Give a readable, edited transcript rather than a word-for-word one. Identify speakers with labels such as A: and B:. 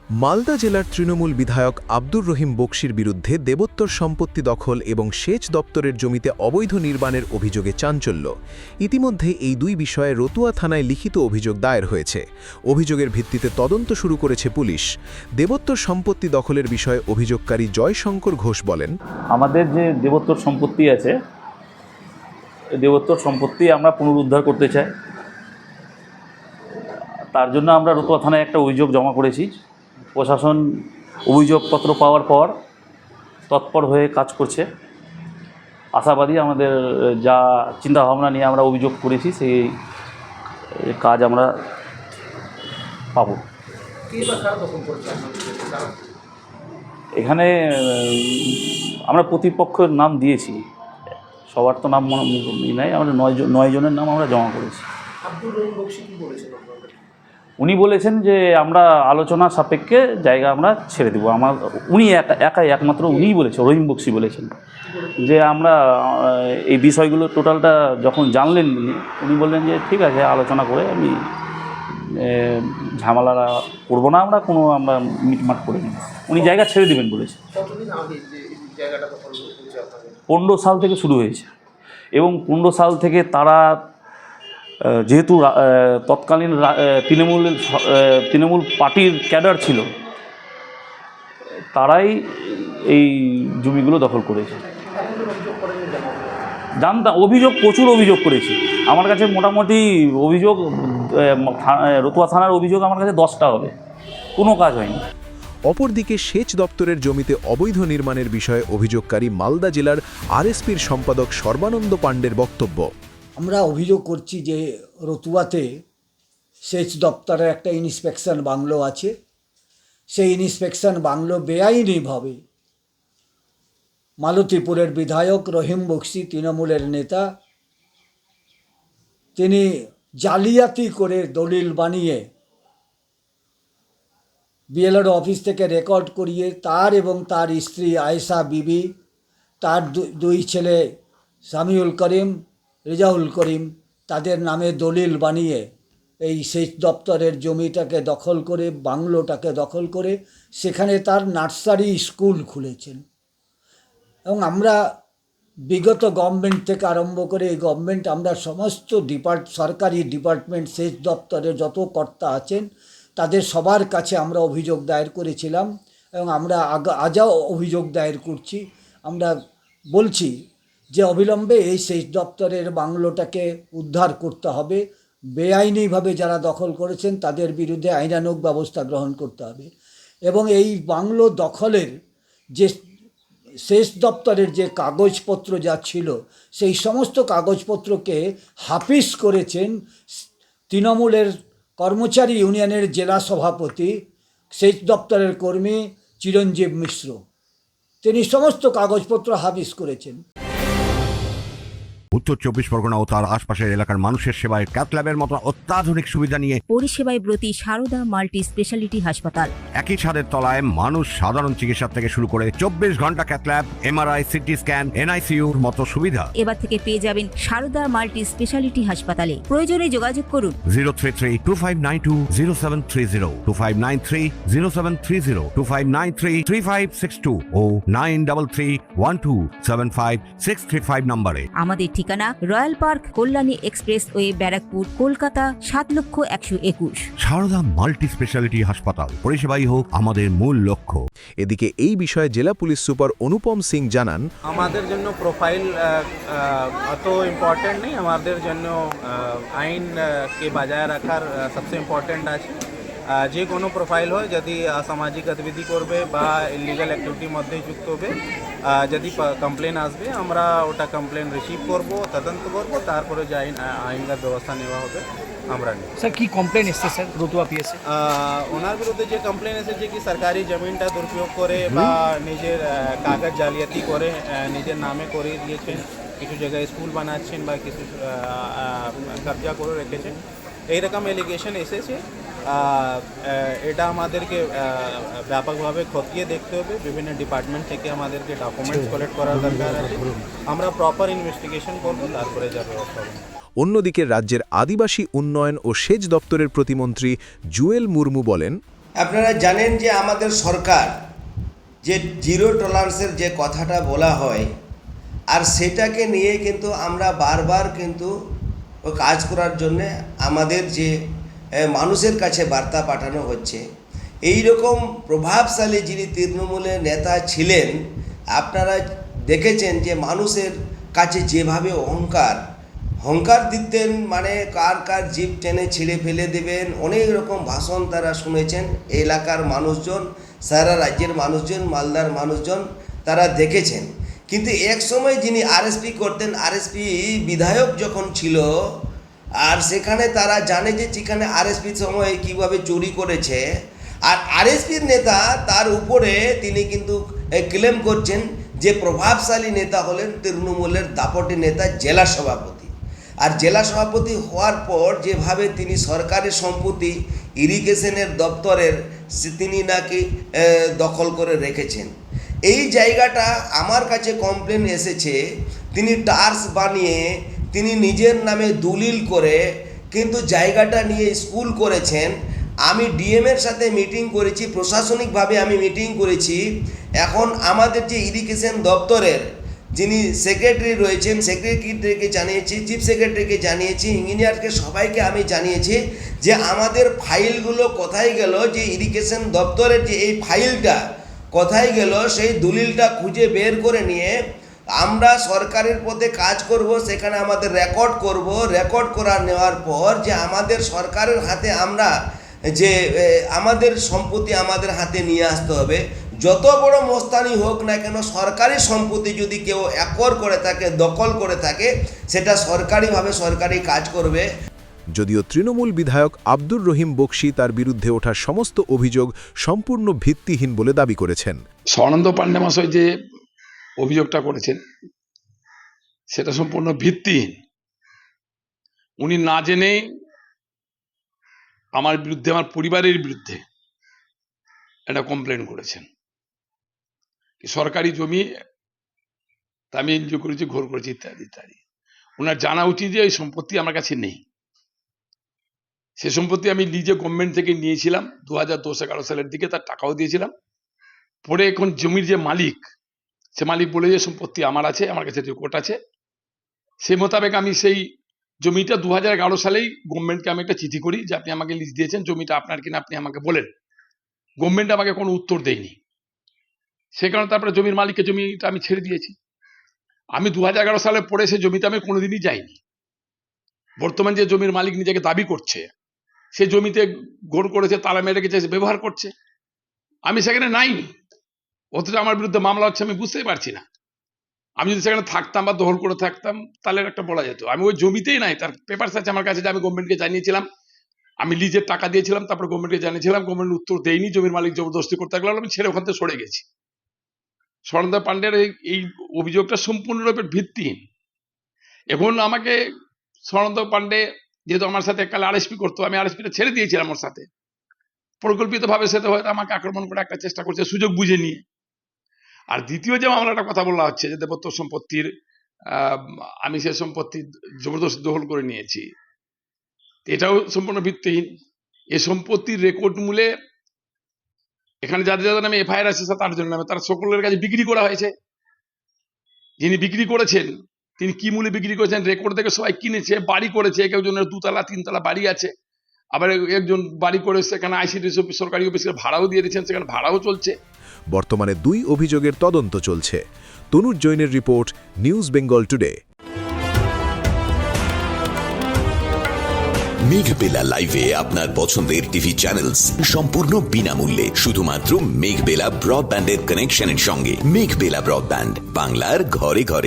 A: মালদা জেলার তৃণমূল বিধায়ক আব্দুর রহিম বকশির বিরুদ্ধে দেবোত্তর সম্পত্তি দখল এবং সেচ দপ্তরের জমিতে অবৈধ নির্মাণের অভিযোগে চাঞ্চল্য। ইতিমধ্যে এই দুই বিষয়ে রতুয়া থানায় লিখিত অভিযোগ দায়ের হয়েছে। অভিযোগের ভিত্তিতে তদন্ত শুরু করেছে পুলিশ। দেবোত্তর সম্পত্তি দখলের বিষয়ে অভিযোগকারী জয়শঙ্কর ঘোষ বলেন,
B: আমাদের যে দেবোত্তর সম্পত্তি আছে, দেবোত্তর সম্পত্তি আমরা পুনরুদ্ধার করতে চাই। তার জন্য আমরা রতুয়া থানায় একটা অভিযোগ জমা করেছি। প্রশাসন অভিযোগপত্র পাওয়ার পর তৎপর হয়ে কাজ করছে। আশাবাদী আমাদের যা চিন্তাভাবনা নিয়ে আমরা অভিযোগ করেছি সেই কাজ আমরা পাব। এখানে আমরা প্রতিপক্ষের নাম দিয়েছি, সবার তো নাম নাই, আমরা 9 জনের নাম আমরা জমা করেছি। উনি বলেছেন যে আমরা আলোচনা সাপেক্ষে জায়গা আমরা ছেড়ে দেবো। উনি একাই একমাত্র উনিই বলেছেন, রহিম বকশি বলেছেন যে আমরা এই বিষয়গুলো টোটালটা যখন জানলেন উনি বললেন যে ঠিক আছে, আলোচনা করে আমি ঝামেলাটা করবো না, আমরা মিটমাট করে নিই। উনি জায়গা ছেড়ে দেবেন বলেছে। 15 সাল থেকে শুরু হয়েছে এবং 15 সাল থেকে তারা যেহেতু তৎকালীন তৃণমূল পার্টির ক্যাডার ছিল, তারাই এই জমিগুলো দখল করেছে। জানতাম, প্রচুর অভিযোগ করেছি। আমার কাছে মোটামুটি অভিযোগ, রতুয়া থানার অভিযোগ আমার কাছে 10টা হবে, কোনো কাজ হয়নি।
A: অপরদিকে সেচ দপ্তরের জমিতে অবৈধ নির্মাণের বিষয়ে অভিযোগকারী মালদা জেলার আরএসপির সম্পাদক সর্বানন্দ পাণ্ডের বক্তব্য,
C: আমরা অভিযোগ করছি যে রতুয়াতে সেচ দপ্তরের একটা ইন্সপেকশন বাংলো আছে। সেই ইন্সপেকশন বাংলো বেআইনিভাবে মালতীপুরের বিধায়ক রহিম বকশি, তৃণমূলের নেতা, তিনি জালিয়াতি করে দলিল বানিয়ে বিএলআর অফিস থেকে রেকর্ড করিয়ে তার এবং তার স্ত্রী আয়েশা বিবি, তার দুই ছেলে সামিউল করিম, রেজাউল করিম, তাদের নামে দলিল বানিয়ে এই সেচ দপ্তরের জমিটাকে দখল করে, বাংলোটাকে দখল করে সেখানে তার নার্সারি স্কুল খুলেছেন। এবং আমরা বিগত গভর্নমেন্ট থেকে আরম্ভ করে এই গভর্নমেন্ট, আমরা সমস্ত সরকারি ডিপার্টমেন্ট, সেচ দপ্তরের যত কর্তা আছেন তাদের সবার কাছে আমরা অভিযোগ দায়ের করেছিলাম এবং আমরা আজও অভিযোগ দায়ের করছি। আমরা বলছি যে অবিলম্বে এই সেচ দপ্তরের বাংলোটাকে উদ্ধার করতে হবে। বেআইনিভাবে যারা দখল করেছেন তাদের বিরুদ্ধে আইনানুগ ব্যবস্থা গ্রহণ করতে হবে এবং এই বাংলো দখলের যে সেচ দপ্তরের যে কাগজপত্র যা ছিল সেই সমস্ত কাগজপত্রকে হাফিজ করেছেন তৃণমূলের কর্মচারী ইউনিয়নের জেলা সভাপতি, সেচ দপ্তরের কর্মী চিরঞ্জীব মিশ্র। তিনি সমস্ত কাগজপত্র হাফিজ করেছেন।
D: উত্তর 24 পরগনা ও তার আশপাশের এলাকার মানুষের সেবায় ক্যাথল্যাবের মতো অত্যাধুনিক সুবিধা নিয়ে
E: পরিষেবায় ব্রতী সারদা মাল্টি স্পেশালিটি হাসপাতাল।
D: একই ছাদের তলায় মানুষ সাধারণ চিকিৎসা থেকে শুরু করে 24 ঘন্টা ক্যাথল্যাব, এমআরআই, সিটি স্ক্যান, এনআইসিইউর মতো সুবিধা
E: এবার থেকে পেয়ে যাবেন সারদা মাল্টি স্পেশালিটি হাসপাতালে। প্রয়োজনে যোগাযোগ করুন
D: 033-2592-0730, 2593-0730, 2593-3562 ও 9331275635 নম্বরে।
E: আমাদের ঠিকানা royal park, Kalyani express way, Barrackpore, Kolkata 7,01,21।
D: Sarada multi speciality হাসপাতাল, পরিষেবাই হোক আমাদের মূল লক্ষ্য।
A: এদিকে এই বিষয়ে জেলা পুলিশ সুপার অনুপম সিং জানান,
F: আমাদের জন্য প্রোফাইল অত ইম্পর্টেন্ট নেই, আমাদের জন্য আইনকে বজায় রাখার সবচেয়ে ইম্পর্টেন্ট আছে। যে কোনো প্রোফাইল হয়, যদি অসামাজিক গতিবিধি করবে বা ইলিগাল অ্যাক্টিভিটির মধ্যে যুক্ত হবে, যদি কমপ্লেন আসবে আমরা ওটা কমপ্লেন রিসিভ করব, তদন্ত করব, তারপরে যে আইনগত ব্যবস্থা নেওয়া হবে আমরা নিই।
G: স্যার কি কমপ্লেন এসছে স্যার রতুয়া পিএসে?
F: ওনার বিরুদ্ধে যে কমপ্লেন এসেছে কি সরকারি জমিনটা দুরুপয়োগ করে বা নিজের কাগজ জালিয়াতি করে নিজের নামে করে দিয়েছেন, কিছু জায়গায় স্কুল বানাচ্ছেন বা কিছু কবজা করে রেখেছেন, এইরকম এলিগেশন এসেছে। এটা আমাদেরকে ব্যাপকভাবে খতিয়ে দেখতে হবে। বিভিন্ন ডিপার্টমেন্ট থেকে আমাদেরকে ডকুমেন্টস কালেক্ট করার দরকার আছে। আমরা প্রপার ইনভেস্টিগেশন করব, তারপরে যা ব্যবস্থা হবে।
A: অন্যদিকে রাজ্যের আদিবাসী উন্নয়ন ও সেচ দপ্তরের প্রতিমন্ত্রী জুয়েল মুর্মু বলেন,
H: আপনারা জানেন যে আমাদের সরকার যে জিরো টলারেন্সের যে কথাটা বলা হয়, আর সেটাকে নিয়ে কিন্তু আমরা বারবার কিন্তু কাজ করার জন্যে আমাদের যে মানুষের কাছে বার্তা পাঠানো হচ্ছে। এই রকম প্রভাবশালী যিনি তৃণমূলের নেতা ছিলেন, আপনারা দেখেছেন যে মানুষের কাছে যেভাবে অহংকার দিতেন, মানে কার কার জিভ টেনে ছিঁড়ে ফেলে দেবেন, অনেক রকম ভাষণ তারা শুনেছেন। এলাকার মানুষজন, সারা রাজ্যের মানুষজন, মালদার মানুষজন তারা দেখেছেন। কিন্তু এক সময় যিনি আরএসপি করতেন, আরএসপি বিধায়ক যখন ছিল, আর সেখানে তারা জানে যে সেখানে আরএসপির সময় কীভাবে চুরি করেছে, আর আরএসপির নেতা তার উপরে তিনি কিন্তু ক্লেম করছেন যে প্রভাবশালী নেতা হলেন তৃণমূলের দাপটি নেতা জেলা সভাপতি। আর জেলা সভাপতি হওয়ার পর যেভাবে তিনি সরকারের সম্পত্তি ইরিগেশনের দপ্তরের তিনি নাকি দখল করে রেখেছেন, এই জায়গাটা আমার কাছে কমপ্লেন এসেছে। তিনি টার্স বানিয়ে তিনি নিজের নামে দলিল করে কিন্তু জায়গাটা নিয়ে স্কুল করেছেন। আমি ডিএমের সাথে মিটিং করেছি, প্রশাসনিকভাবে আমি মিটিং করেছি। এখন আমাদের যে ইরিগেশন দপ্তরের যিনি সেক্রেটারি রয়েছেন, সেক্রেটারিকে জানিয়েছি, চিফ সেক্রেটারিকে জানিয়েছি, ইঞ্জিনিয়ারকে, সবাইকে আমি জানিয়েছি যে আমাদের ফাইলগুলো কোথায় গেল, যে ইরিগেশন দপ্তরের যে এই ফাইলটা কোথায় গেল, সেই দলিলটা খুঁজে বের করে নিয়ে আমরা সরকারের পথে কাজ করব। সেখানে আমাদের রেকর্ড করা নেওয়ার পর যে আমাদের সরকারের হাতে আমরা যে আমাদের সম্পত্তি আমাদের হাতে নিয়ে আসতে হবে। যত বড় মোস্তানি হোক না কেন, সরকারি সম্পত্তি যদি কেউ একর করে থাকে, দখল করে থাকে, সেটা সরকারিভাবে সরকারি কাজ করবে।
A: যদিও তৃণমূল বিধায়ক আব্দুর রহিম বকশী তার বিরুদ্ধে ওঠা সমস্ত অভিযোগ সম্পূর্ণ ভিত্তিহীন বলে দাবি করেছেন।
I: স্বর্ণানন্দ পাণ্ডে মহাশয় যে অভিযোগটা করেছেন সেটা সম্পূর্ণ ভিত্তিহীন। উনি না জেনে আমার বিরুদ্ধে, আমার পরিবারের বিরুদ্ধে একটা কমপ্লেন করেছেন। সরকারি জমি আমি এনজিও করেছি, ঘোর করেছি, ইত্যাদি ইত্যাদি। ওনার জানা উচিত যে এই সম্পত্তি আমার কাছে নেই। সে সম্পত্তি আমি লিজে গভর্নমেন্ট থেকে নিয়েছিলাম 2010-11 সালের দিকে, তার টাকাও দিয়েছিলাম। পরে এখন জমির যে মালিক, সে মালিক বলে যে সম্পত্তি আমার আছে, আমার কাছে রেকর্ড আছে। সেই মোতাবেক আমি সেই জমিটা 2011 সালেই গভর্নমেন্টকে আমি একটা চিঠি করি যে আপনি আমাকে লিজ দিয়েছেন, জমিটা আপনার কিনা আপনি আমাকে বলেন। গভর্নমেন্ট আমাকে কোনো উত্তর দেয়নি। সে কারণে তারপরে জমির মালিককে জমিটা আমি ছেড়ে দিয়েছি। আমি 2011 সালে পরে সেই জমিতে আমি কোনোদিনই যাইনি। বর্তমান যে জমির মালিক নিজেকে দাবি করছে, সে জমিতে ঘোর করেছে, তালা মেরে রেখেছে, ব্যবহার করছে, আমি সেখানে নাইনি। অথচ আমার বিরুদ্ধে মামলা হচ্ছে, আমি বুঝতেই পারছি না। আমি যদি সেখানে থাকতাম বা দখল করে থাকতাম তাহলে একটা বলা যেত। আমি ওই জমিতেই নাই, তার পেপারস আছে আমার কাছে যে আমি গভর্নমেন্টকে জানিয়েছিলাম, আমি লিজের টাকা দিয়েছিলাম, তারপর গভর্নমেন্টকে জানিয়েছিলাম, গভর্নমেন্ট উত্তর দেয়নি, জমির মালিক জবরদস্তি করতে লাগলো, আমি ছেড়ে ওখান থেকে সরে গেছি। স্বর্ণানন্দ পাণ্ডের এই অভিযোগটা সম্পূর্ণরূপে ভিত্তিহীন। এখন আমাকে স্বর্ণানন্দ পাণ্ডে যেহেতু আমার সাথে কাল আরএসপি করতো, আমি আরএসপিটা ছেড়ে দিয়েছিলাম ওর সাথে, পরিকল্পিতভাবে সেটা হয়তো আমাকে আক্রমণ করে একটা চেষ্টা করছে সুযোগ বুঝে নিয়ে। আর দ্বিতীয় যে মামলাটা কথা বলা হচ্ছে যে দেবত্ব সম্পত্তির, আমি সে সম্পত্তি জবরদস্তি দখল করে নিয়েছি, এটাও সম্পূর্ণ ভিত্তিহীন। এ সম্পত্তির রেকর্ড মূলে এখানে যাদের যাদের নামে এফআইআর আছে তার জন্য নামে, তার সকলের কাছে বিক্রি করা হয়েছে। যিনি বিক্রি করেছেন তিনি কি মূল্যে বিক্রি করেছেন রেকর্ড থেকে সবাই কিনেছে, বাড়ি করেছে, কেউ জনের 2তলা 3তলা বাড়ি আছে, আবার একজন বাড়ি করে সেখানে আইসিডিএস অফিস, সরকারি অফিসের ভাড়াও দিয়ে দিয়েছেন, সেখানে ভাড়াও চলছে।
A: বর্তমানে 2 অভিযোগের তদন্ত চলছে। তনুজ জৈনের রিপোর্ট, নিউজ বেঙ্গল টুডে।
J: মেঘবেলা লাইভে আপনার পছন্দের টিভি চ্যানেলস সম্পূর্ণ বিনামূল্যে, শুধুমাত্র মেঘবেলা ব্রডব্যান্ডের কানেকশনের সঙ্গে। মেঘবেলা ব্রডব্যান্ড, বাংলার ঘরে ঘরে।